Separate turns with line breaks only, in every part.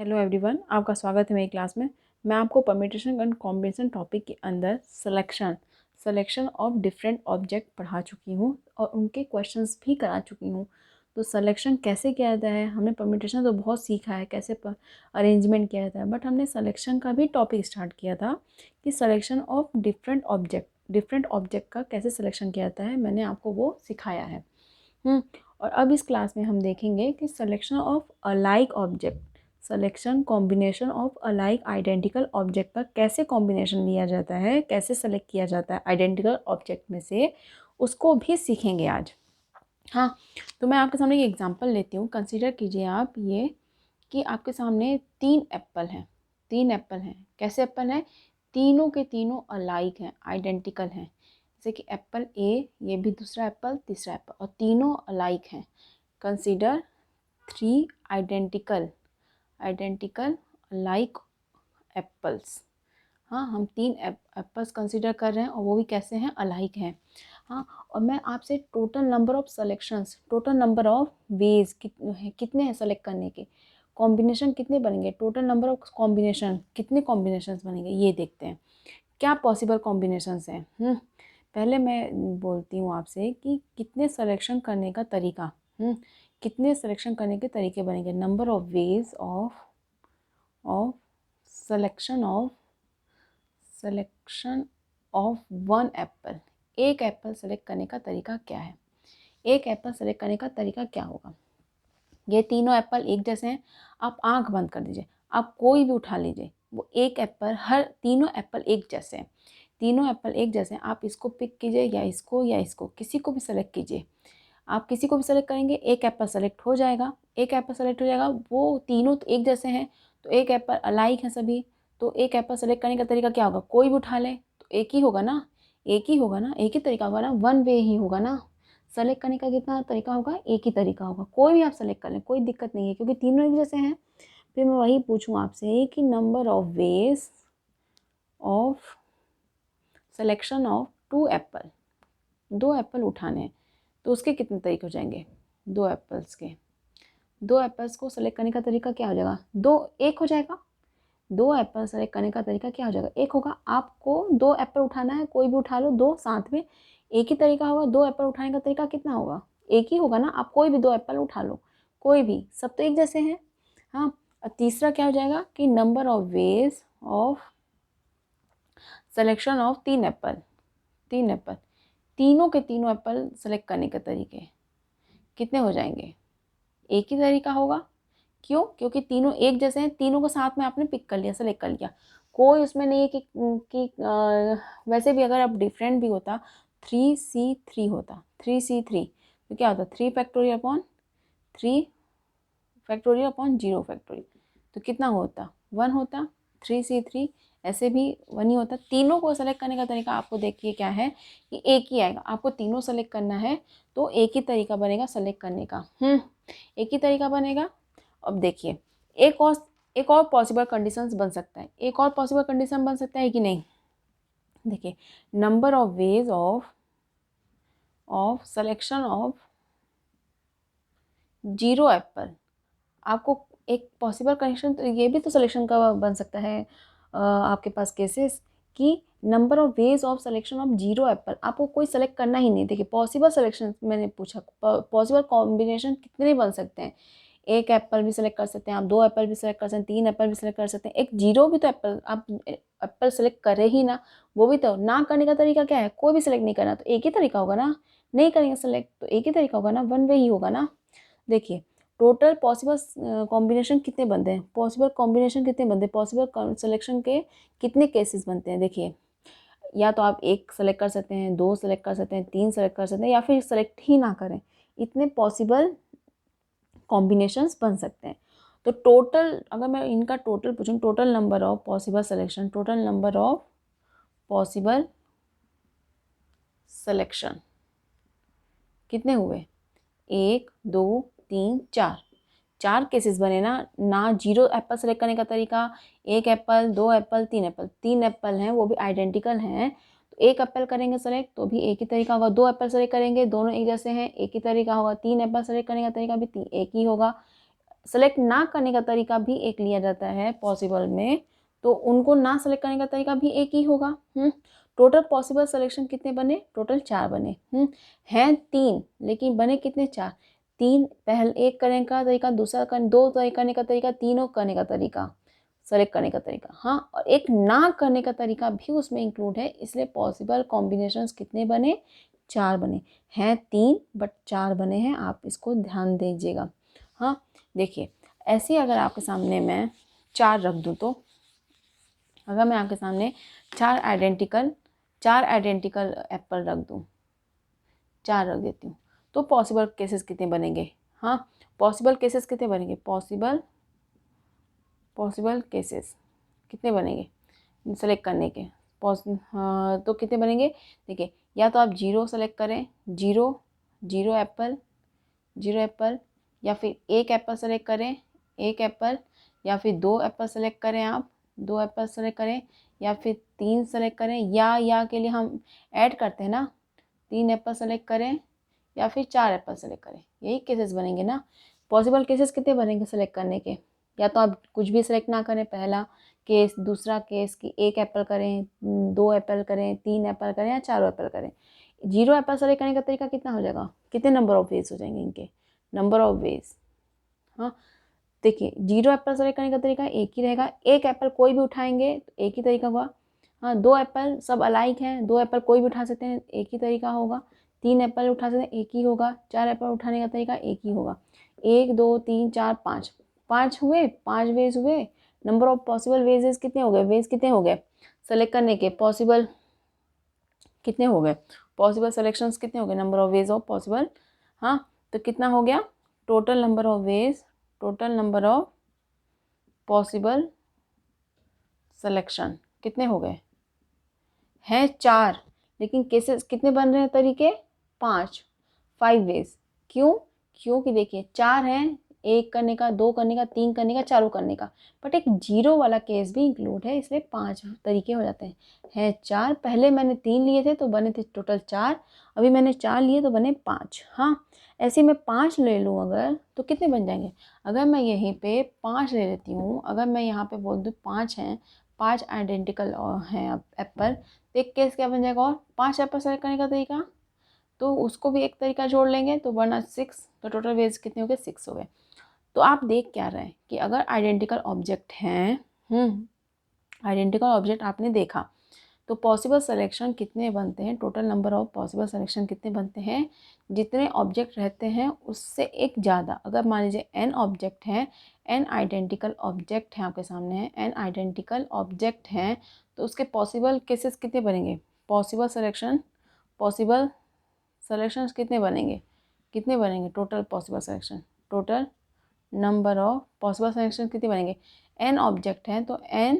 Hello everyone, आपका स्वागत है मेरी क्लास में। मैं आपको परम्यूटेशन एंड कॉम्बिनेशन टॉपिक के अंदर सिलेक्शन ऑफ डिफरेंट ऑब्जेक्ट पढ़ा चुकी हूँ और उनके क्वेश्चंस भी करा चुकी हूँ। तो सिलेक्शन कैसे किया जाता है, हमने परम्यूटेशन तो बहुत सीखा है, कैसे अरेंजमेंट किया जाता है, बट हमने सिलेक्शन का भी टॉपिक स्टार्ट किया था कि सिलेक्शन ऑफ डिफरेंट ऑब्जेक्ट का कैसे सिलेक्शन किया जाता है, मैंने आपको वो सिखाया है। और अब इस क्लास में हम देखेंगे कि selection of alike object, selection combination of alike identical object का कैसे कॉम्बिनेशन लिया जाता है, कैसे सेलेक्ट किया जाता है आइडेंटिकल ऑब्जेक्ट में से, उसको भी सीखेंगे आज। हाँ, तो मैं आपके सामने एक एग्जांपल लेती हूँ। कंसीडर कीजिए आप ये कि आपके सामने 3 एप्पल हैं। कैसे एप्पल हैं? तीनों के तीनों अलाइक हैं, आइडेंटिकल हैं। जैसे कि एप्पल ए, ये भी दूसरा एप्पल, तीसरा एप्पल, और तीनों अलाइक हैं। Consider 3 identical like apples. हाँ, हम 3 एप्पल्स कंसीडर कर रहे हैं और वो भी कैसे हैं? अलाइक हैं। हाँ, और मैं आपसे total number of selections, total number of veg कितने हैं सेलेक्ट करने के, कॉम्बिनेशन कितने बनेंगे, टोटल नंबर ऑफ कॉम्बिनेशन, कितने कॉम्बिनेशंस बनेंगे, ये देखते हैं क्या पॉसिबल कॉम्बिनेशंस हैं। पहले मैं बोलती हूँ आपसे कि कितने सिलेक्शन करने का तरीका, कितने सिलेक्शन करने के तरीके बनेंगे। Number of ways of selection of one Apple. एक एप्पल सेलेक्ट करने का तरीका क्या है? एक एप्पल सेलेक्ट करने का तरीका क्या होगा? ये तीनों एप्पल एक जैसे हैं। आप आंख बंद कर दीजिए, आप कोई भी उठा लीजिए, वो एक एप्पल, हर तीनों एप्पल एक जैसे हैं। तीनों एप्पल एक जैसे हैं। आप इसको पिक कीजिए या इसको, किसी को भी सेलेक्ट कीजिए। आप किसी को भी सेलेक्ट करेंगे, एक एप्पल सेलेक्ट हो जाएगा। वो तीनों तो एक जैसे हैं, तो एक एप्पल अलाइक है सभी। तो एक एप्पल सेलेक्ट करने का तरीका क्या होगा? कोई भी उठा ले तो एक ही होगा ना, एक ही तरीका होगा ना, वन वे ही होगा ना। सेलेक्ट करने का कितना तरीका होगा? एक ही तरीका होगा। कोई भी आप सेलेक्ट कर लें, कोई दिक्कत नहीं है, क्योंकि तीनों एक जैसे हैं। फिर मैं वही पूछूँ आपसे कि number of ways of selection of 2 Apple, 2 Apple उठाने हैं, तो उसके कितने तरीके हो जाएंगे? 2 एप्पल्स को सेलेक्ट करने का तरीका क्या हो जाएगा? एक हो जाएगा। 2 एप्पल सेलेक्ट करने का तरीका क्या हो जाएगा? एक होगा। आपको 2 एप्पल उठाना है, कोई भी उठा लो, 2 साथ में, एक ही तरीका होगा। 2 एप्पल उठाने का तरीका कितना होगा? एक ही होगा ना। आप कोई भी 2 एप्पल उठा लो, कोई भी, सब तो एक जैसे हैं। हाँ, और तीसरा क्या हो जाएगा कि number of ways of selection of 3 Apple, तीनों के तीनों एप्पल सेलेक्ट करने के तरीके कितने हो जाएंगे? एक ही तरीका होगा। क्यों? क्योंकि तीनों एक जैसे हैं, तीनों को साथ में आपने पिक कर लिया, सेलेक्ट कर लिया। कोई उसमें नहीं है वैसे भी अगर अब डिफरेंट भी होता, 3C3 होता, 3C3, तो क्या होता? 3 फैक्टोरियल अपॉन 0 फैक्टोरियल, तो कितना होता? 1 होता। 3C3 ऐसे भी 1 ही होता। तीनों को सेलेक्ट करने का तरीका आपको देखिए क्या है कि एक ही आएगा। आपको तीनों सेलेक्ट करना है तो एक ही तरीका बनेगा सेलेक्ट करने का। एक ही तरीका बनेगा। अब देखिए, एक और पॉसिबल कंडीशंस बन सकता है, एक और पॉसिबल कंडीशन बन सकता है कि नहीं? देखिए, number of ways of selection of 0 Apple. आपको एक पॉसिबल कंडीशन तो ये भी तो सिलेक्शन का बन सकता है आपके पास केसेस कि number of ways of selection of 0 Apple. आपको कोई सेलेक्ट करना ही नहीं। देखिए, पॉसिबल सिलेक्शन मैंने पूछा, पॉसिबल कॉम्बिनेशन कितने बन सकते हैं? एक एप्पल भी सेलेक्ट कर सकते हैं आप, 2 एप्पल भी सेलेक्ट कर सकते हैं, 3 एप्पल भी सेलेक्ट कर सकते हैं, एक 0 भी तो एप्पल आप एप्पल सेलेक्ट करे ही ना। वो भी तो ना करने का तरीका क्या है? कोई भी सेलेक्ट नहीं करना, तो एक ही तरीका होगा ना। नहीं करेंगे सेलेक्ट तो एक ही तरीका होगा ना, वन वे ही होगा ना। देखिए, टोटल पॉसिबल कॉम्बिनेशन कितने बनते हैं? पॉसिबल सिलेक्शन के कितने केसेस बनते हैं? देखिए, या तो आप एक सेलेक्ट कर सकते हैं, 2 सेलेक्ट कर सकते हैं, 3 सेलेक्ट कर सकते हैं, या फिर सेलेक्ट ही ना करें। इतने पॉसिबल कॉम्बिनेशंस बन सकते हैं। तो टोटल, अगर मैं इनका टोटल पूछूं, total number of possible selection कितने हुए? 1 2 3 4, 4 केसेस बने ना। 0 एप्पल सेलेक्ट करने का तरीका, 1 एप्पल, 2 एप्पल, 3 एप्पल, 3 एप्पल हैं, वो भी आइडेंटिकल हैं, तो 1 एप्पल करेंगे सेलेक्ट तो भी एक ही तरीका होगा। 2 एप्पल सेलेक्ट करेंगे, दोनों एक जैसे हैं, एक ही तरीका होगा। 3 एप्पल सेलेक्ट करने का तरीका भी एक ही होगा। सेलेक्ट ना करने का तरीका भी एक लिया जाता है पॉसिबल में, तो उनको ना सेलेक्ट करने का तरीका भी एक ही होगा। टोटल पॉसिबल सिलेक्शन कितने बने? टोटल 4 बने। हैं 3 लेकिन बने कितने? 4। 3 पहले एक करने का तरीका, दूसरा दो करने का तरीका, तीनों करने का तरीका, सेलेक्ट करने का तरीका। हाँ, और एक ना करने का तरीका भी उसमें इंक्लूड है, इसलिए पॉसिबल कॉम्बिनेशंस कितने बने? 4 बने। हैं 3 बट 4 बने हैं, आप इसको ध्यान दीजिएगा। हाँ, देखिए ऐसे अगर आपके सामने मैं 4 रख दूँ, तो अगर मैं आपके सामने 4 आइडेंटिकल एप्पल रख दूँ, 4 रख देती हूँ, तो पॉसिबल केसेस कितने बनेंगे? हाँ, पॉसिबल केसेस कितने बनेंगे? पॉसिबल केसेस कितने बनेंगे सेलेक्ट करने के? हाँ, तो कितने बनेंगे? देखिए, या तो आप 0 सेलेक्ट करें, 0 एप्पल, 0 एप्पल, या फिर 1 एप्पल सेलेक्ट करें, 1 एप्पल, या फिर 2 एप्पल सेलेक्ट करें, आप 2 एप्पल सेलेक्ट करें, या फिर 3 सेलेक्ट करें, या के लिए हम ऐड करते हैं ना, 3 एप्पल सेलेक्ट करें या फिर 4 एप्पल सेलेक्ट करें, यही केसेस बनेंगे ना। पॉसिबल केसेस कितने बनेंगे सेलेक्ट करने के? या तो आप कुछ भी सेलेक्ट ना करें, पहला केस, दूसरा केस कि 1 एप्पल करें, 2 एप्पल करें, 3 एप्पल करें या 4 एप्पल करें। 0 एप्पल सेलेक्ट करने का तरीका कितना हो जाएगा? कितने नंबर ऑफ वेज हो जाएंगे इनके? Number of veg. हाँ, देखिए 0 एप्पल सेलेक्ट करने का तरीका एक ही रहेगा। 1 एप्पल कोई भी उठाएंगे तो एक ही तरीका हुआ। हाँ, 2 एप्पल सब अलाइक हैं, 2 एप्पल कोई भी उठा सकते हैं, एक ही तरीका होगा। 3 एप्पल उठा सकते हैं, एक ही होगा। 4 एप्पल उठाने का तरीका एक ही होगा। 1 2 3 4 5, 5 हुए, 5 वेज हुए। नंबर ऑफ पॉसिबल वेजेस कितने हो गए? वेज कितने हो गए सेलेक्ट करने के? पॉसिबल कितने हो गए? पॉसिबल सेलेक्शंस कितने हो गए? Number of ways of possible. हाँ, तो कितना हो गया? Total number of veg, total number of possible selection कितने हो गए? हैं 4, लेकिन केसेस कितने बन रहे हैं तरीके? 5 वेज। क्यों? क्योंकि देखिए 4 हैं, 1 करने का, 2 करने का, 3 करने का, 4 करने का, बट एक 0 वाला केस भी इंक्लूड है, इसलिए 5 तरीके हो जाते हैं। हैं 4, पहले मैंने 3 लिए थे तो बने थे टोटल 4, अभी मैंने 4 लिए तो बने 5। हाँ, ऐसे मैं 5 ले लूँ अगर, तो कितने बन जाएंगे? अगर मैं यहीं पे 5 ले लेती हूँ, अगर मैं यहाँ पे बोल दूँ 5 हैं, 5 आइडेंटिकल हैं एप्पल, तो एक केस क्या बन जाएगा? और 5 एप्पल सेलेक्ट करने का तरीका, तो उसको भी एक तरीका जोड़ लेंगे तो बना 6, तो टोटल वेज कितने हो गए? 6 हो गए। तो आप देख क्या रहे हैं कि अगर आइडेंटिकल ऑब्जेक्ट हैं, आइडेंटिकल ऑब्जेक्ट आपने देखा, तो पॉसिबल सिलेक्शन कितने बनते हैं? Total number of possible selection कितने बनते हैं? जितने ऑब्जेक्ट रहते हैं उससे एक ज़्यादा। अगर मान लीजिए n ऑब्जेक्ट हैं, n आइडेंटिकल ऑब्जेक्ट हैं आपके सामने हैं, n आइडेंटिकल ऑब्जेक्ट हैं, तो उसके पॉसिबल केसेस कितने बनेंगे? पॉसिबल सिलेक्शंस कितने बनेंगे? कितने बनेंगे total possible selection? Total number of possible selection कितने बनेंगे? n ऑब्जेक्ट हैं तो n,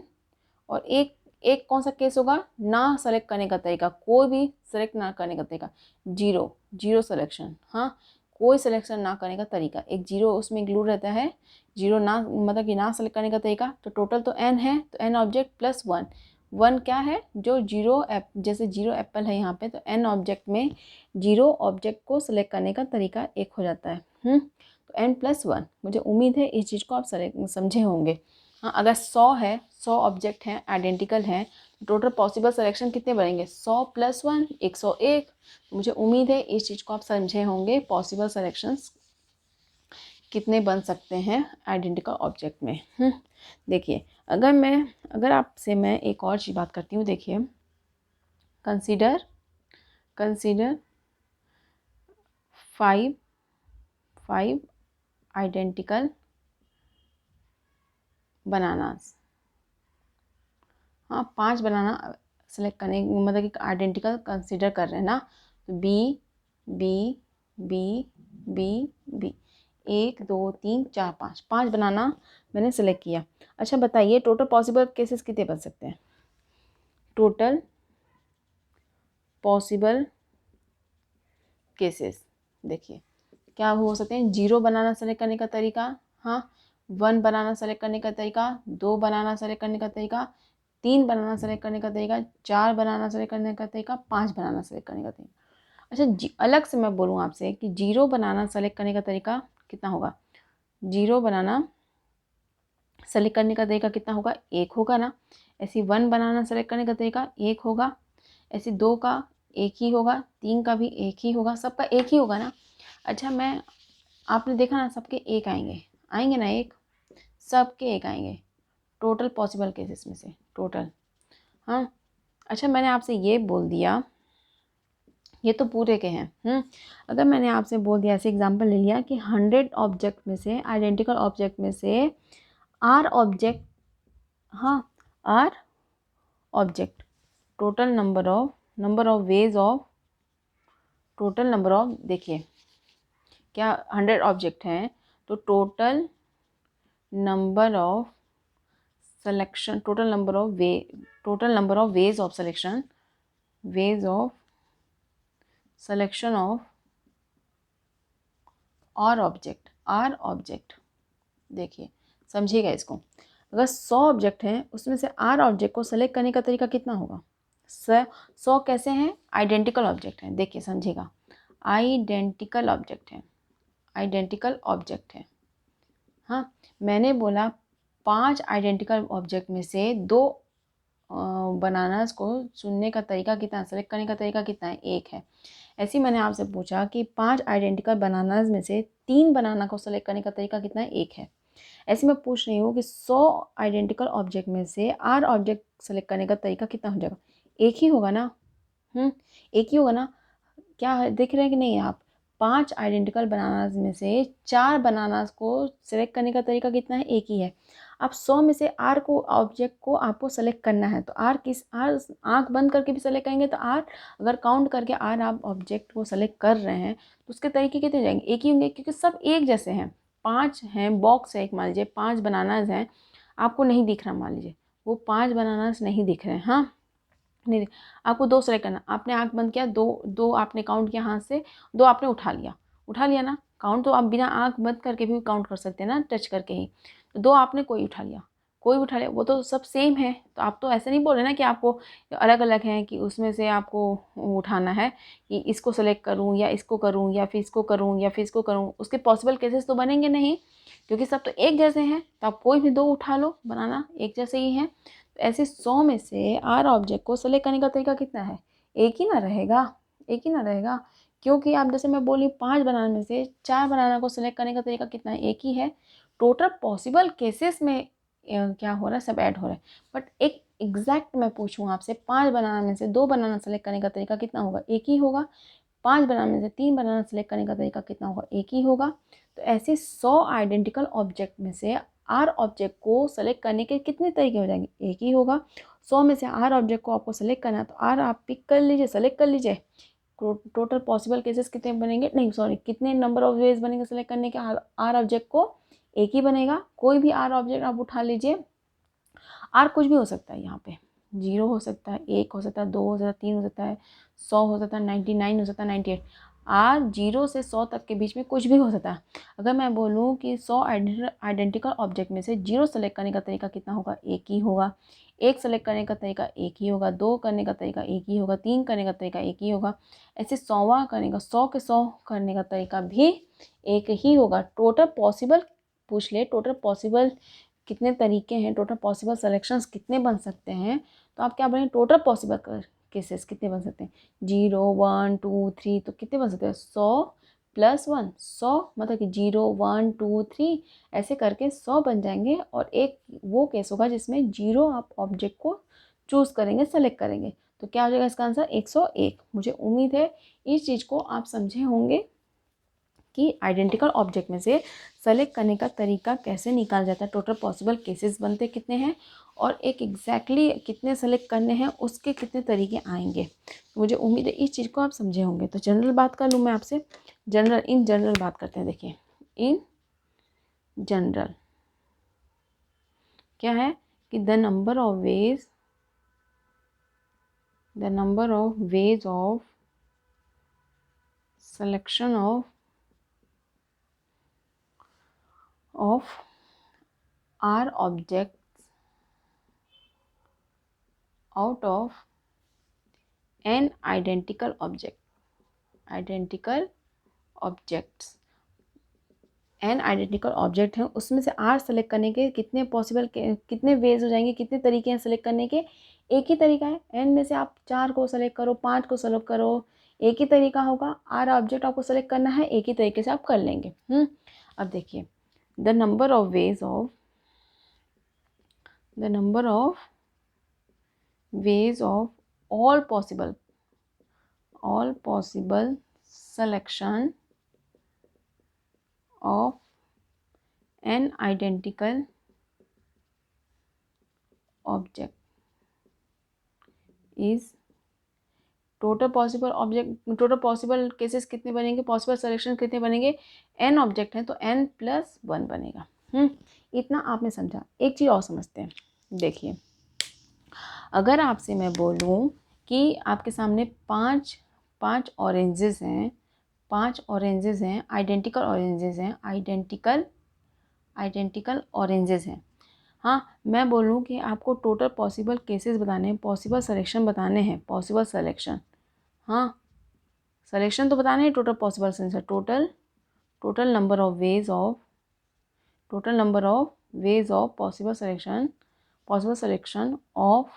और एक एक कौन सा केस होगा? ना सेलेक्ट करने का तरीका, कोई भी सेलेक्ट ना करने का तरीका, जीरो सिलेक्शन। हाँ, कोई सिलेक्शन ना करने का तरीका, एक 0 उसमें इंक्लूड रहता है। 0 ना मतलब कि ना सेलेक्ट करने का तरीका, तो टोटल तो n है, तो n ऑब्जेक्ट प्लस 1 क्या है? जो 0 जैसे 0 एप्पल है यहाँ पे, तो n ऑब्जेक्ट में 0 ऑब्जेक्ट को सिलेक्ट करने का तरीका एक हो जाता है। तो n+1, मुझे उम्मीद है इस चीज़ को आप समझे होंगे। हाँ, अगर 100 है, 100 ऑब्जेक्ट हैं, आइडेंटिकल हैं, टोटल पॉसिबल सिलेक्शन कितने बनेंगे? 100 + 1 101। मुझे उम्मीद है इस चीज़ को आप समझे होंगे, पॉसिबल सिलेक्शंस कितने बन सकते हैं आइडेंटिकल ऑब्जेक्ट में। देखिए, अगर आपसे मैं एक और चीज़ बात करती हूँ, देखिए कंसीडर 5 आइडेंटिकल बनानास। हाँ, 5 बनाना सेलेक्ट करने, मतलब कि आइडेंटिकल कंसीडर कर रहे हैं ना, तो B B B B B 1 2 3 4 5 बनाना मैंने सेलेक्ट किया। अच्छा बताइए, टोटल पॉसिबल केसेस कितने बन सकते हैं? टोटल पॉसिबल केसेस देखिए क्या हो सकते हैं? 0 बनाना सेलेक्ट करने का तरीका, हाँ, 1 बनाना सेलेक्ट करने का तरीका, 2 बनाना सेलेक्ट करने का तरीका, 3 बनाना सेलेक्ट करने का तरीका, 4 बनाना सेलेक्ट करने का तरीका, 5 बनाना सेलेक्ट करने का तरीका। अच्छा अलग से मैं बोलूँ आपसे कि 0 बनाना सेलेक्ट करने का तरीका कितना होगा? 0 बनाना सेलेक्ट करने का तरीका कितना होगा, 1 होगा ना। ऐसी 1 बनाना सेलेक्ट करने का तरीका 1 होगा। ऐसी 2 का 1 ही होगा, 3 का भी 1 ही होगा, सबका 1 ही होगा ना। अच्छा मैं आपने देखा ना सबके 1 आएंगे, आएंगे ना 1, सबके 1 आएंगे टोटल पॉसिबल केसेस में से, टोटल। हाँ अच्छा मैंने आपसे ये बोल दिया, ये तो पूरे के हैं। अगर मैंने आपसे बोल दिया, ऐसे एग्जांपल ले लिया कि 100 ऑब्जेक्ट में से, आइडेंटिकल ऑब्जेक्ट में से आर ऑब्जेक्ट, हाँ R object, total number of ways of, total number of, देखिए क्या 100 ऑब्जेक्ट हैं तो total number of selection, total number of ways of selection, ways of selection of R object. देखिए समझिएगा इसको, अगर 100 ऑब्जेक्ट हैं उसमें से आर ऑब्जेक्ट को सेलेक्ट करने का तरीका कितना होगा। 100 कैसे हैं, आइडेंटिकल ऑब्जेक्ट हैं, देखिए समझिएगा, आइडेंटिकल ऑब्जेक्ट है। हाँ मैंने बोला 5 आइडेंटिकल ऑब्जेक्ट में से 2 बनानास को चुनने का तरीका कितना, सेलेक्ट करने का तरीका कितना है, 1 है। ऐसे ही मैंने आपसे पूछा कि 5 आइडेंटिकल बनानास में से 3 बनाना को सेलेक्ट करने का तरीका कितना है, 1 है। ऐसे मैं पूछ रही हूँ कि 100 आइडेंटिकल ऑब्जेक्ट में से आर ऑब्जेक्ट सेलेक्ट करने का तरीका कितना हो जाएगा, 1 ही होगा ना। 1 ही होगा ना। क्या देख रहे हैं कि नहीं आप, 5 आइडेंटिकल बनानास में से 4 बनानास को सेलेक्ट करने का तरीका कितना है, 1 ही है। अब 100 में से आर को, ऑब्जेक्ट को आपको सेलेक्ट करना है तो आर आंख बंद करके भी सेलेक्ट करेंगे तो आर, अगर काउंट करके आर आप ऑब्जेक्ट को सेलेक्ट कर रहे हैं तो उसके तरीके कितने जाएंगे, 1 ही होंगे, क्योंकि सब एक जैसे हैं। 5 हैं, बॉक्स है एक, मान लीजिए 5 बनानास हैं, आपको नहीं दिख रहा, मान लीजिए वो 5 बनानास नहीं दिख रहे हैं। हाँ नहीं, आपको 2 सेलेक्ट करना, आपने आंख बंद किया, 2 आपने काउंट किया हाथ से, 2 आपने उठा लिया ना। काउंट तो आप बिना आंख बंद करके भी काउंट कर सकते हैं ना, टच करके ही। तो 2 आपने कोई उठा लिया, वो तो सब सेम है। तो आप तो ऐसे नहीं बोल रहे ना कि आपको अलग अलग हैं, कि उसमें से आपको उठाना है कि इसको सेलेक्ट करूँ या इसको करूँ या फिर इसको करूँ या फिर इसको करूँ, उसके पॉसिबल केसेस तो बनेंगे नहीं, क्योंकि सब तो एक जैसे हैं। तो आप कोई भी 2 उठा लो, बनाना एक जैसे ही हैं। ऐसे 100 में से आर ऑब्जेक्ट को सेलेक्ट करने का तरीका कितना है, 1 ही ना रहेगा, 1 ही ना रहेगा। क्योंकि आप जैसे मैं बोली 5 बनाना में से 4 बनाना को सेलेक्ट करने का तरीका कितना है, 1 ही है। टोटल पॉसिबल केसेस में क्या हो रहा है, सब ऐड हो रहा है। बट एक एग्जैक्ट मैं पूछूँ आपसे, 5 बनाना में से 2 बनाना सेलेक्ट करने का तरीका कितना होगा, 1 ही होगा। 5 बनाना में से 3 बनाना सेलेक्ट करने का तरीका कितना होगा, 1 ही होगा। तो ऐसे 100 आइडेंटिकल ऑब्जेक्ट में से आर ऑब्जेक्ट को सेलेक्ट करने के कितने तरीके हो जाएंगे, 1 ही होगा। 100 में से आर ऑब्जेक्ट को आपको सेलेक्ट करना है तो आर आप पिक कर लीजिए, सेलेक्ट कर लीजिए। टोटल पॉसिबल केसेस कितने बनेंगे, नहीं सॉरी, कितने नंबर ऑफ वेज बनेंगे सेलेक्ट करने के, आर ऑब्जेक्ट को 1 ही बनेगा। कोई भी आर ऑब्जेक्ट आप उठा लीजिए, आर कुछ भी हो सकता है, यहाँ पे 0 हो सकता है, 1 हो सकता है, 2 हो सकता है, 3 हो सकता है, 100 हो सकता है, 99 हो सकता है, 98। आर 0 से 100 तक के बीच में कुछ भी हो सकता है। अगर मैं बोलूँ कि 100 आइडेंटिकल ऑब्जेक्ट में से 0 सेलेक्ट करने का तरीका कितना होगा, 1 ही होगा। 1 सेलेक्ट करने का तरीका 1 ही होगा, 2 करने का तरीका 1 ही होगा, 3 करने का तरीका 1 ही होगा। ऐसे 100वां करने का, 100 के 100 करने का तरीका भी 1 ही होगा। टोटल पॉसिबल पूछ ले, टोटल पॉसिबल कितने तरीके हैं, टोटल पॉसिबल सेलेक्शंस कितने बन सकते हैं, तो आप क्या बने, टोटल पॉसिबल केसेस कितने बन सकते हैं, 0 1 2 3, तो कितने बन सकते हैं, 100 + 1, 100 मतलब कि 0 1 2 3 ऐसे करके 100 बन जाएंगे। और एक वो केस होगा जिसमें 0 आप ऑब्जेक्ट को चूज़ करेंगे, सेलेक्ट करेंगे, तो क्या हो जाएगा इसका आंसर, 101। मुझे उम्मीद है इस चीज़ को आप समझे होंगे कि आइडेंटिकल ऑब्जेक्ट में से सेलेक्ट करने का तरीका कैसे निकाला जाता है, टोटल पॉसिबल केसेस बनते कितने हैं और एक एग्जैक्टली कितने सेलेक्ट करने हैं, उसके कितने तरीके आएंगे। तो मुझे उम्मीद है इस चीज़ को आप समझे होंगे। तो जनरल बात कर लूँ मैं आपसे, इन जनरल बात करते हैं। देखिए इन जनरल क्या है कि the number of ways of selection of R object out of an identical objects n identical object हैं, उसमें से r सेलेक्ट करने के कितने पॉसिबल कितने वेज हो जाएंगे, कितने तरीके हैं सेलेक्ट करने के? एक ही तरीका है। n में से आप 4 को सेलेक्ट करो, 5 को सेलेक्ट करो, एक ही तरीका होगा। r ऑब्जेक्ट आपको सेलेक्ट करना है, एक ही तरीके से आप कर लेंगे। अब देखिए, the number of ways of all possible selection of an identical object is total possible cases कितने बनेंगे, पॉसिबल सिलेक्शन कितने बनेंगे? n ऑब्जेक्ट है तो n+1 बनेगा। इतना आपने समझा। एक चीज़ और समझते हैं। देखिए, अगर आपसे मैं बोलूँ कि आपके सामने पाँच ऑरेंजेस हैं, आइडेंटिकल ऑरेंजेस हैं। हाँ, मैं बोलूँ कि आपको टोटल पॉसिबल केसेस बताने हैं, पॉसिबल सिलेक्शन बताने हैं, पॉसिबल सिलेक्शन, हाँ सिलेक्शन तो बताने हैं, total possible selection, total number of ways of possible selection of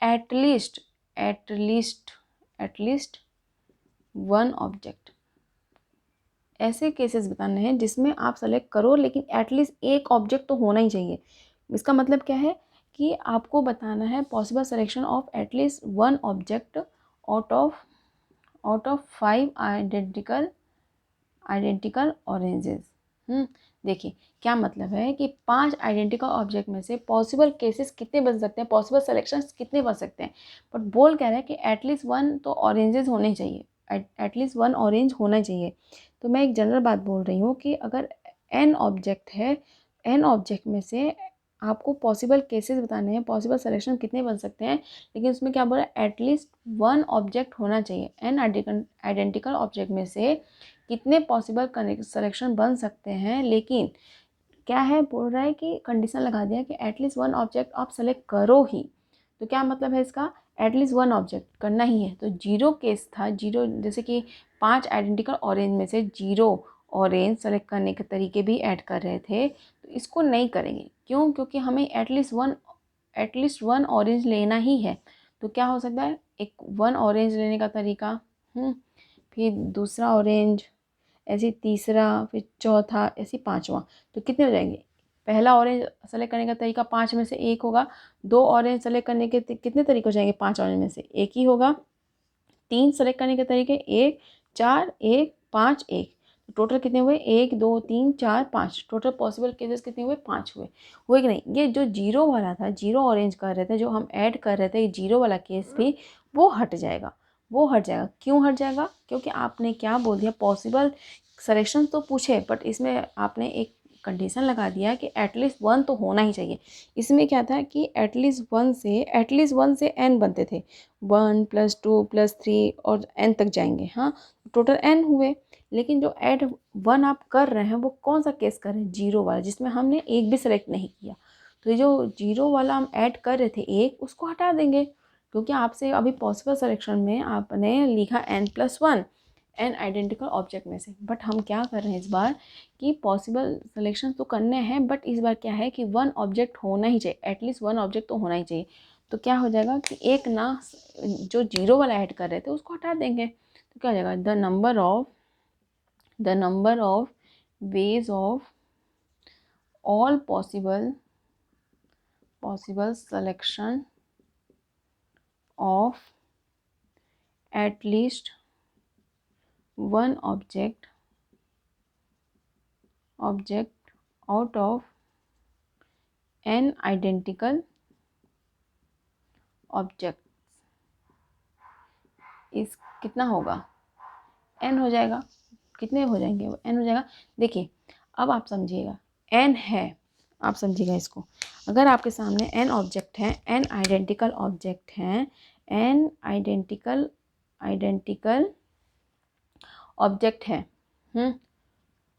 at least one object. ऐसे केसेस बताने हैं जिसमें आप सेलेक्ट करो लेकिन एटलीस्ट एक ऑब्जेक्ट तो होना ही चाहिए। इसका मतलब क्या है कि आपको बताना है possible selection of at least one object out of 5 identical oranges. देखिए क्या मतलब है कि 5 आइडेंटिकल ऑब्जेक्ट में से पॉसिबल केसेस कितने बन सकते हैं, पॉसिबल सिलेक्शंस कितने बन सकते हैं। बट बोल कह रहा है कि एटलीस्ट वन तो ऑरेंजेस होने चाहिए, एटलीस्ट वन ऑरेंज होना चाहिए। तो मैं एक जनरल बात बोल रही हूँ कि अगर n ऑब्जेक्ट है, n ऑब्जेक्ट में से आपको पॉसिबल केसेस बताने हैं, पॉसिबल सिलेक्शन कितने बन सकते हैं, लेकिन उसमें क्या बोल रहा है, एटलीस्ट वन ऑब्जेक्ट होना चाहिए। n आइडेंटिकल ऑब्जेक्ट में से कितने पॉसिबल सिलेक्शन बन सकते हैं, लेकिन क्या है, बोल रहा है कि कंडीशन लगा दिया कि एटलीस्ट वन ऑब्जेक्ट आप सेलेक्ट करो ही। तो क्या मतलब है इसका, एटलीस्ट वन ऑब्जेक्ट करना ही है। तो जीरो केस था, जीरो जैसे कि 5 आइडेंटिकल ऑरेंज में से 0 ऑरेंज सेलेक्ट करने के तरीके भी ऐड कर रहे थे, तो इसको नहीं करेंगे। क्यों? क्योंकि हमें एटलीस्ट वन ऑरेंज लेना ही है। तो क्या हो सकता है, एक वन ऑरेंज लेने का तरीका, फिर दूसरा ऑरेंज, ऐसे तीसरा, फिर चौथा, ऐसे पांचवा। तो कितने हो जाएंगे? पहला ऑरेंज सेलेक्ट करने का तरीका 5 में से एक होगा। 2 ऑरेंज सेलेक्ट करने के कितने तरीके हो जाएंगे? 5 ऑरेंज में से एक ही होगा। 3 सेलेक्ट करने के तरीके 1, 4, 1, 5, 1। टोटल कितने हुए? 1, 2, 3, 4, 5। टोटल पॉसिबल केसेस कितने हुए? 5 हुए कि नहीं? ये जो जीरो वाला था, जीरो ऑरेंज कर रहे थे, जो हम ऐड कर रहे थे, ये जीरो वाला केस भी वो हट जाएगा। क्यों हट जाएगा? क्योंकि आपने क्या बोल दिया, पॉसिबल सिलेक्शन तो पूछे, बट इसमें आपने एक कंडीशन लगा दिया कि एटलीस्ट वन तो होना ही चाहिए। इसमें क्या था कि एटलीस्ट वन से n बनते थे, 1 + 2 + 3 और n तक जाएंगे। हाँ, टोटल n हुए। लेकिन जो ऐड वन आप कर रहे हैं वो कौन सा केस कर रहे हैं? जीरो वाला, जिसमें हमने एक भी सेलेक्ट नहीं किया। तो ये जो जीरो वाला हम ऐड कर रहे थे एक, उसको हटा देंगे, क्योंकि आपसे अभी पॉसिबल सिलेक्शन में आपने लिखा n+1 n आइडेंटिकल ऑब्जेक्ट में से। बट हम क्या कर रहे हैं इस बार कि पॉसिबल सिलेक्शन तो करने हैं, बट इस बार क्या है कि वन ऑब्जेक्ट होना ही चाहिए, एटलीस्ट वन ऑब्जेक्ट तो होना ही चाहिए। तो क्या हो जाएगा कि एक ना, जो जीरो वाला ऐड कर रहे थे उसको हटा देंगे। तो क्या हो जाएगा, the number of ways of all possible selection of at least one object out of n identical object इस कितना होगा? n हो जाएगा। कितने हो जाएंगे? वो n हो जाएगा। देखिए अब आप समझिएगा, n है, आप समझिएगा इसको। अगर आपके सामने n ऑब्जेक्ट हैं, n आइडेंटिकल ऑब्जेक्ट हैं, n आइडेंटिकल ऑब्जेक्ट हैं,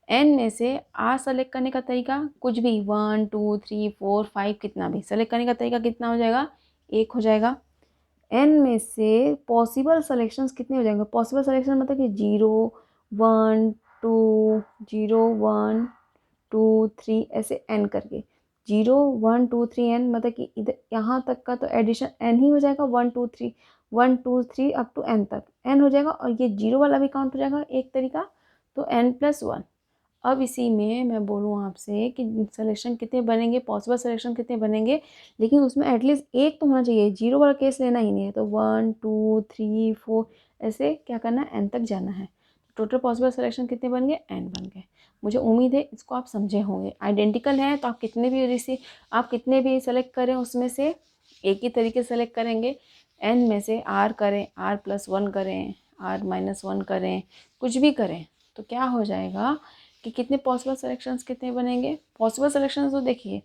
n में से r सेलेक्ट करने का तरीका कुछ भी, 1, 2, 3, 4, 5, कितना भी सेलेक्ट करने का तरीका कितना हो जाएगा? एक हो जाएगा। n में से पॉसिबल सिलेक्शंस कितने हो जाएंगे? पॉसिबल सिलेक्शन मतलब कि 0, 1, 2, 0, 1, 2 3 ऐसे n करके 0 1 2 3 n, मतलब कि इधर यहाँ तक का तो एडिशन n ही हो जाएगा, 1 2 3 1 2 3 अप टू n तक n हो जाएगा, और ये 0 वाला भी काउंट हो जाएगा एक तरीका, तो n+1। अब इसी में मैं बोलूँ आपसे कि सिलेक्शन कितने बनेंगे, पॉसिबल सिलेक्शन कितने बनेंगे, लेकिन उसमें एटलीस्ट एक तो होना चाहिए, 0 वाला केस लेना ही नहीं है। तो 1 2 3 4 ऐसे क्या करना है, n तक जाना है। टोटल पॉसिबल सिलेक्शन कितने बन गए, n बन गए। मुझे उम्मीद है इसको आप समझे होंगे। आइडेंटिकल है तो आप कितने भी सेलेक्ट करें उसमें से एक ही तरीके से सेलेक्ट करेंगे। n में से r करें, r+1 करें, r-1 करें, कुछ भी करें, तो क्या हो जाएगा कि कितने पॉसिबल सिलेक्शंस कितने बनेंगे। पॉसिबल सिलेक्शंस तो देखिए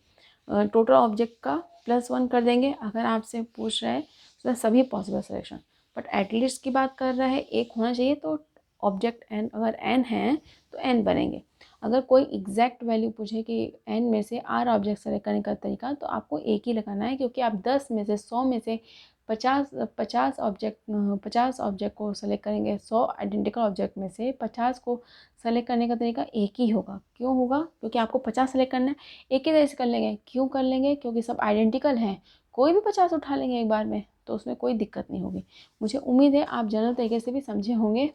टोटल ऑब्जेक्ट का +1 कर देंगे, अगर आपसे पूछ रहा है तो सभी पॉसिबल सिलेक्शन, बट एटलीस्ट की बात कर रहा है, एक होना चाहिए। तो ऑब्जेक्ट n अगर n है तो n बनेंगे। अगर कोई एग्जैक्ट वैल्यू पूछे कि n में से r ऑब्जेक्ट सेलेक्ट करने का तरीका, तो आपको एक ही लगाना है, क्योंकि आप 10 में से 100 में से 50 ऑब्जेक्ट को सेलेक्ट करेंगे। 100 आइडेंटिकल ऑब्जेक्ट में से 50 को सेलेक्ट करने का तरीका एक ही होगा। क्यों होगा, क्योंकि आपको 50 सेलेक्ट करना है, एक ही तरह से कर लेंगे। क्यों कर लेंगे, क्योंकि सब आइडेंटिकल हैं, कोई भी 50 उठा लेंगे एक बार में, तो उसमें कोई दिक्कत नहीं होगी। मुझे उम्मीद है आप जनरल तरीके से भी समझे होंगे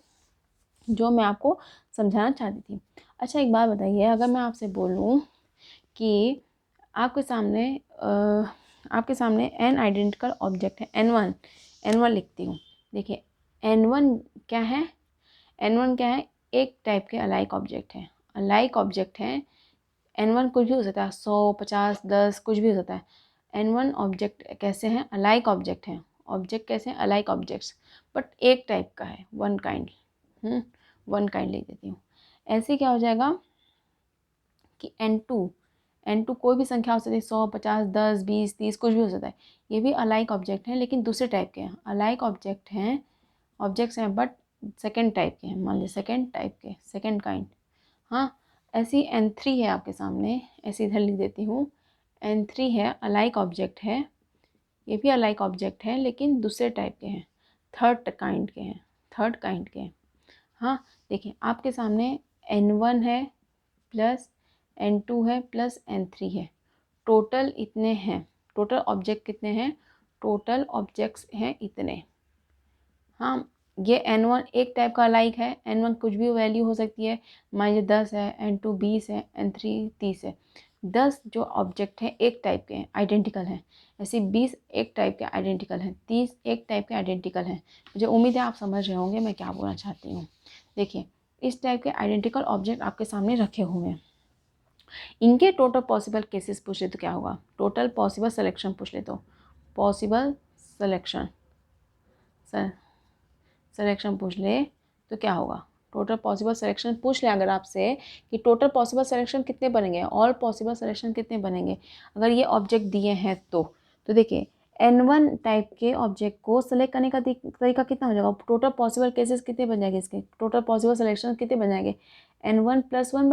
जो मैं आपको समझाना चाहती थी। अच्छा एक बात बताइए, अगर मैं आपसे बोलूँ कि आपके सामने n आइडेंटिकल ऑब्जेक्ट है, n1 लिखती हूँ। देखिए n1 क्या है, एक टाइप के अलाइक ऑब्जेक्ट है। अलाइक ऑब्जेक्ट है, n1 कुछ भी हो सकता है, 100 50 10 कुछ भी हो सकता है। n1 ऑब्जेक्ट कैसे हैं, अलाइक ऑब्जेक्ट हैं। ऑब्जेक्ट कैसे हैं, अलाइक ऑब्जेक्ट्स, बट एक टाइप का है, वन काइंड लिख देती हूँ। ऐसे क्या हो जाएगा कि n2 कोई भी संख्या हो सकती है, 100 50 10 20 30 कुछ भी हो सकता है। ये भी अलाइक ऑब्जेक्ट हैं, लेकिन दूसरे टाइप के हैं। अलाइक ऑब्जेक्ट्स हैं बट सेकेंड टाइप के हैं, मान लीजिए सेकेंड काइंड। हाँ, ऐसी n3 है आपके सामने, ऐसे इधर लिख देती हूँ। n3 है, अलाइक ऑब्जेक्ट है, ये भी अलाइक ऑब्जेक्ट है, लेकिन दूसरे टाइप के हैं, थर्ड काइंड के हैं। हाँ देखिए आपके सामने n1 है प्लस n2 है प्लस n3 है, टोटल इतने हैं। टोटल ऑब्जेक्ट कितने हैं, टोटल ऑब्जेक्ट्स हैं इतने। हाँ, ये n1 एक टाइप का अलाइक है, n1 कुछ भी वैल्यू हो सकती है, मान लीजिए 10 है, n2 20 है, n3 30 है। 10 जो ऑब्जेक्ट हैं एक टाइप के हैं, आइडेंटिकल हैं। ऐसे 20 एक टाइप के आइडेंटिकल हैं, 30 एक टाइप के आइडेंटिकल हैं। मुझे उम्मीद है आप समझ रहे होंगे मैं क्या बोलना चाहती हूँ। देखिए इस टाइप के आइडेंटिकल ऑब्जेक्ट आपके सामने रखे हुए हैं। इनके टोटल पॉसिबल केसेस पूछ ले तो क्या होगा, टोटल पॉसिबल सिलेक्शन पूछ ले तो पॉसिबल सिलेक्शन पूछ ले तो क्या होगा, टोटल पॉसिबल सिलेक्शन पूछ ले अगर आपसे कि टोटल पॉसिबल सिलेक्शन कितने बनेंगे, ऑल पॉसिबल सिलेक्शन कितने बनेंगे, अगर ये ऑब्जेक्ट दिए हैं तो देखिए n1 टाइप के ऑब्जेक्ट को सेलेक्ट करने का तरीका कितना हो जाएगा, टोटल पॉसिबल केसेस कितने बन जाएंगे, इसके टोटल पॉसिबल सिलेक्शन कितने बन जाएंगे, n1+1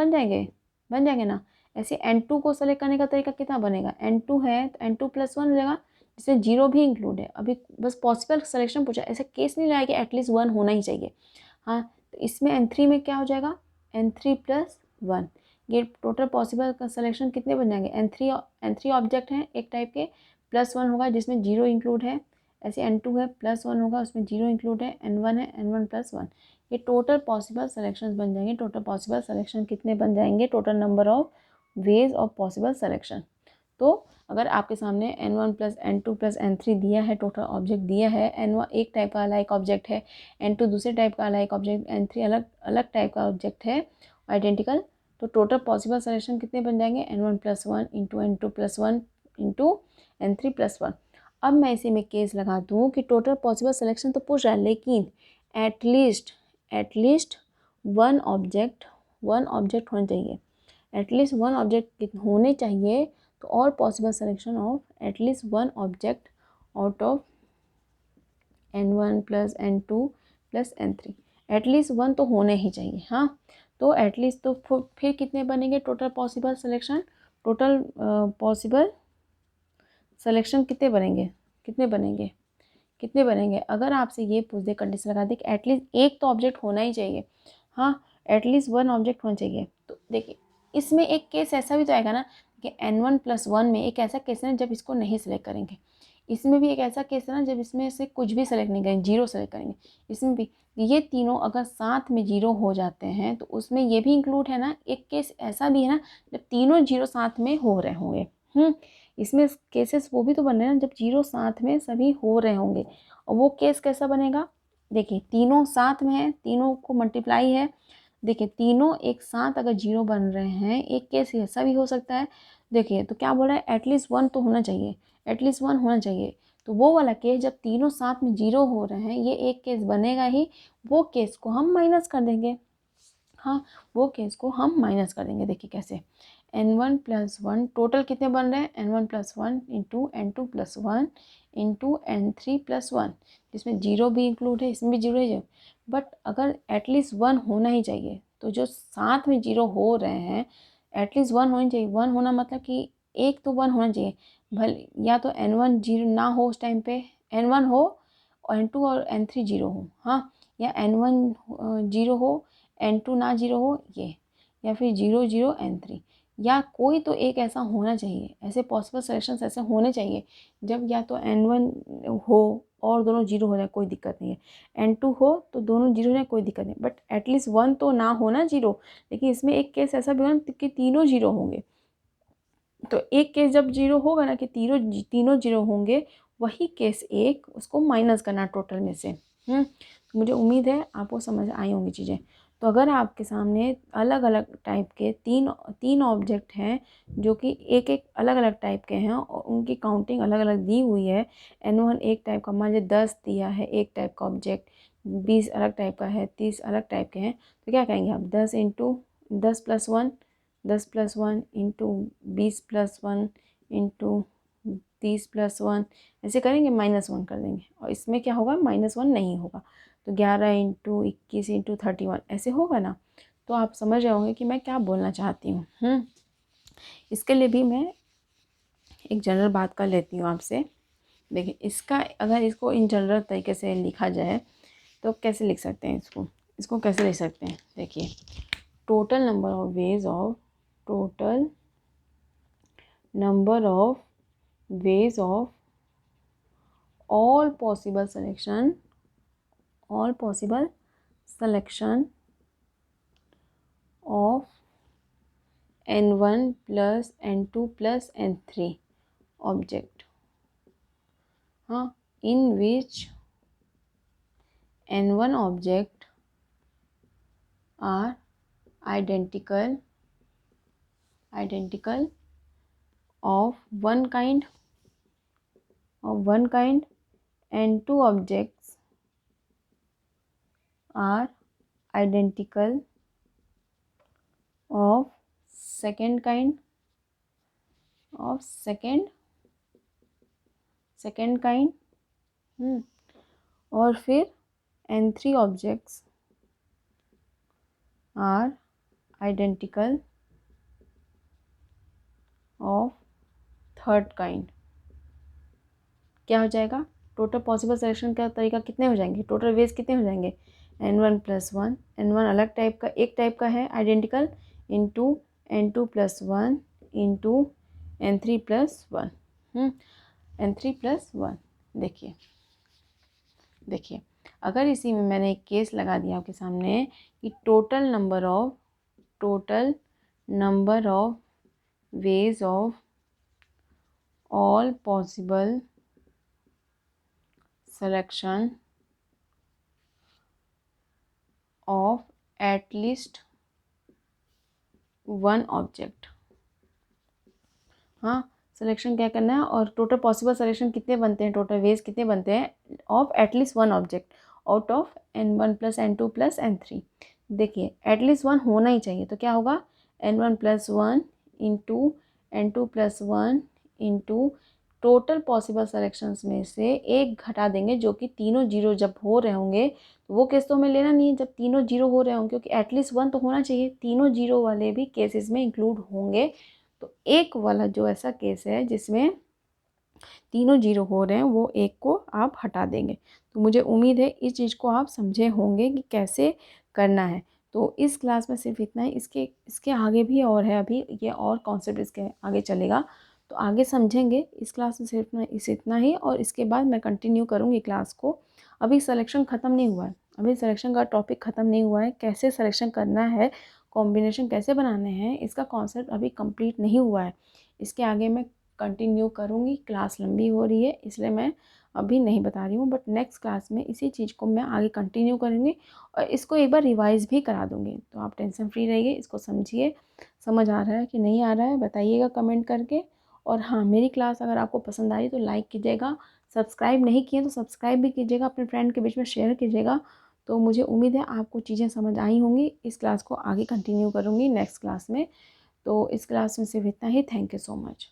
बन जाएंगे ना। ऐसे n2 को सेलेक्ट करने का तरीका कितना बनेगा, n2 है तो n2+1 हो जाएगा, जिसमें 0 भी इंक्लूड है। अभी बस पॉसिबल सिलेक्शन पूछा, ऐसा केस नहीं लाया कि एटलीस्ट 1 होना ही चाहिए। हाँ तो इसमें n3 में क्या हो जाएगा, n3+1, ये टोटल पॉसिबल का सिलेक्शन कितने बन जाएंगे, n3 ऑब्जेक्ट हैं एक टाइप के, +1 होगा जिसमें 0 इंक्लूड है। ऐसे n2 है +1 होगा उसमें 0 इंक्लूड है, n1 है n1+1, ये टोटल पॉसिबल सिलेक्शन बन जाएंगे। टोटल पॉसिबल सिलेक्शन कितने बन जाएंगे, total number of ways of possible selection. तो अगर आपके सामने n1+n2+n3 दिया है, टोटल ऑब्जेक्ट दिया है, n1 एक टाइप का अलाइक ऑब्जेक्ट है, n2 दूसरे टाइप का अलाइक ऑब्जेक्ट, n3 अलग टाइप का ऑब्जेक्ट है आइडेंटिकल, तो टोटल पॉसिबल सिलेक्शन कितने बन जाएंगे, n1+1 into n2+1 into n3+1। अब मैं इसी में केस लगा दूँ कि टोटल पॉसिबल सिलेक्शन तो पूछ रहा है, लेकिन एटलीस्ट वन ऑब्जेक्ट होना चाहिए, एटलीस्ट वन ऑब्जेक्ट होने चाहिए। तो all possible selection of at least one object out of n1+n2+n3, at least one तो होने ही चाहिए। हाँ तो एटलीस्ट तो फिर कितने बनेंगे total possible selection, total possible selection कितने बनेंगे अगर आपसे ये पूछ दे, कंडीशन लगा दे कि एटलीस्ट एक तो ऑब्जेक्ट होना ही चाहिए। हाँ एटलीस्ट वन ऑब्जेक्ट होना चाहिए, तो देखिए इसमें एक केस ऐसा भी तो आएगा ना कि n1+1 में एक ऐसा केस है ना जब इसको नहीं सेलेक्ट करेंगे। इसमें भी एक ऐसा केस है ना जब इसमें से कुछ भी सेलेक्ट नहीं करेंगे, 0 सेलेक्ट करेंगे। इसमें भी ये तीनों अगर साथ में 0 हो जाते हैं तो उसमें ये भी इंक्लूड है ना। एक केस ऐसा भी है ना जब तीनों 0 साथ में हो रहे होंगे। इसमें केसेस वो भी तो बन रहे हैं ना जब 0 साथ में सभी हो रहे होंगे। और वो केस कैसा बनेगा, देखिए तीनों साथ में है, तीनों को मल्टीप्लाई है। देखिए तीनों एक साथ अगर 0 बन रहे हैं, एक केस ऐसा भी हो सकता है। देखिए तो क्या बोल रहा है, एटलीस्ट 1 तो होना चाहिए, एटलीस्ट 1 होना चाहिए। तो वो वाला केस जब तीनों साथ में 0 हो रहे हैं, ये एक केस बनेगा ही। वो केस को हम माइनस कर देंगे। हाँ, वो केस को हम माइनस कर देंगे। देखिए कैसे, n1+1 टोटल कितने बन रहे हैं, n1+1 into n2+1 into n3+1, जिसमें 0 भी इंक्लूड है, इसमें भी 0 है। बट अगर एटलीस्ट 1 होना ही चाहिए, तो जो साथ में 0 हो रहे हैं एटलीस्ट 1 होना चाहिए। 1 होना मतलब कि एक तो 1 होना चाहिए। भले या तो n1 0 ना हो उस टाइम पे, n1 हो और n2 और n3 0 हो, हाँ, या n1 0 हो, n2 ना 0 हो ये, या फिर 0 0 n3, या कोई तो एक ऐसा होना चाहिए। ऐसे पॉसिबल सजेशंस ऐसे होने चाहिए जब या तो n1 हो और दोनों 0 हो जाए, कोई दिक्कत नहीं है, n2 हो तो दोनों 0 हो जाए, कोई दिक्कत नहीं, बट एटलीस्ट 1 तो ना होना 0। लेकिन इसमें एक केस ऐसा भी होगा कि तीनों 0 होंगे। तो एक केस जब 0 होगा ना कि तीनों 0 होंगे, वही केस एक उसको माइनस करना टोटल में से। तो मुझे उम्मीद है आपको समझ आई होंगी चीज़ें। तो अगर आपके सामने अलग अलग टाइप के तीन ऑब्जेक्ट हैं जो कि एक एक अलग अलग टाइप के हैं और उनकी काउंटिंग अलग अलग दी हुई है, n1 एक टाइप का, मान लीजिए 10 दिया है एक टाइप का ऑब्जेक्ट, 20 अलग टाइप का है, 30 अलग टाइप के हैं, तो क्या कहेंगे आप, 10 + 1 10+1 इंटू 20+1 इंटू 30+1 ऐसे करेंगे, -1 कर देंगे। और इसमें क्या होगा, -1 नहीं होगा। तो 11 इंटू 21 इंटू 31 ऐसे होगा ना। तो आप समझ रहे होंगे कि मैं क्या बोलना चाहती हूँ। इसके लिए भी मैं एक जनरल बात कर लेती हूँ आपसे। देखिए इसका, अगर इसको इन जनरल तरीके से लिखा जाए तो कैसे लिख सकते हैं इसको कैसे लिख सकते हैं। देखिए, total number of ways of all possible selection of n1 plus n2 plus n3 object, हाँ, in which n1 object are identical of one kind, and two objects are identical of second kind, और फिर n3 objects are identical of third kind. क्या हो जाएगा, total possible selection का तरीका कितने हो जाएंगे, टोटल वेज कितने हो जाएंगे, n1+1, n1 अलग टाइप का, एक टाइप का है identical, into n2+1 into n3+1, n3+1। देखिए अगर इसी में मैंने एक केस लगा दिया आपके सामने कि total number of ways of all possible selection of at least one object, हाँ, सिलेक्शन क्या करना है और टोटल पॉसिबल सिलेक्शन कितने बनते हैं, टोटल वेज कितने बनते हैं of at least one object out of n1 + n2 + n3। देखिए एटलीस्ट 1 होना ही चाहिए, तो क्या होगा, n1+1 into n2+1 into total possible selections में से एक घटा देंगे जो कि तीनों 0 जब हो रहे होंगे। तो वो केस तो हमें लेना नहीं है जब तीनों 0 हो रहे होंगे, क्योंकि एटलीस्ट 1 तो होना चाहिए, तीनों 0 वाले भी केसेस में इंक्लूड होंगे। तो एक वाला जो ऐसा केस है जिसमें तीनों 0 हो रहे हैं, वो एक को आप हटा देंगे। तो मुझे उम्मीद है इस चीज़ को आप समझे होंगे कि कैसे करना है। तो इस क्लास में सिर्फ इतना ही, इसके आगे भी और है, अभी ये और कॉन्सेप्ट इसके आगे चलेगा, तो आगे समझेंगे। इस क्लास में सिर्फ इतना ही, और इसके बाद मैं कंटिन्यू करूँगी क्लास को। अभी सिलेक्शन ख़त्म नहीं हुआ है, अभी सिलेक्शन का टॉपिक ख़त्म नहीं हुआ है, कैसे सिलेक्शन करना है, कॉम्बिनेशन कैसे बनाने हैं, इसका कॉन्सेप्ट अभी कंप्लीट नहीं हुआ है। इसके आगे मैं कंटिन्यू करूँगी, क्लास लंबी हो रही है इसलिए मैं अभी नहीं बता रही हूँ, बट नेक्स्ट क्लास में इसी चीज़ को मैं आगे कंटिन्यू करूँगी और इसको एक बार रिवाइज़ भी करा दूँगी। तो आप टेंशन फ्री रहिए, इसको समझिए, समझ आ रहा है कि नहीं आ रहा है बताइएगा कमेंट करके। और हाँ, मेरी क्लास अगर आपको पसंद आई तो लाइक कीजिएगा, सब्सक्राइब नहीं किए तो सब्सक्राइब भी कीजिएगा, अपने फ्रेंड के बीच में शेयर कीजिएगा। तो मुझे उम्मीद है आपको चीज़ें समझ आई होंगी। इस क्लास को आगे कंटिन्यू करूँगी नेक्स्ट क्लास में। तो इस क्लास में सिर्फ इतना ही। Thank you so much.